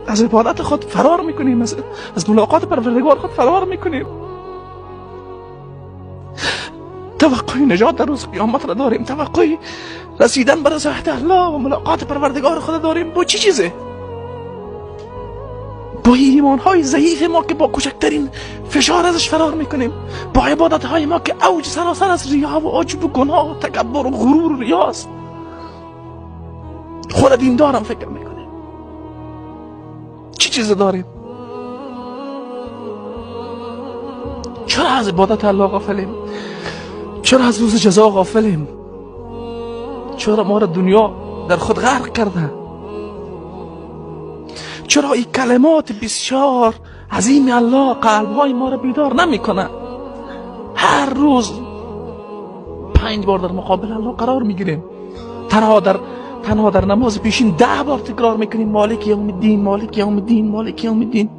از عبادت خود فرار میکنیم، از ملاقات پروردگار خود فرار میکنیم. توقع نجات در روز قیامت را داریم، توقع رسیدن به رضایت الله و ملاقات پروردگار خود داریم. با چی چیزه؟ با ایمان های ضعیف ما که با کوچکترین فشار ازش فرار میکنیم، با عبادت های ما که اوج سراسر از ریا و عجب و گناه و تکبر و غرور و ریاست. خود دیندارم فکر میکنیم. چی چیز داریم؟ چرا از عبادت الله غافلیم؟ چرا از روز جزا غافلیم؟ چرا ما را دنیا در خود غرق کرده؟ چرا این کلمات بسیار عظیم الله قلب‌های ما را بیدار نمیکنه؟ هر روز 5 بار در مقابل الله قرار میگیریم، تنها در نماز پیشین 10 بار تکرار میکنیم مالک یوم الدین، مالک یوم الدین، مالک یوم الدین.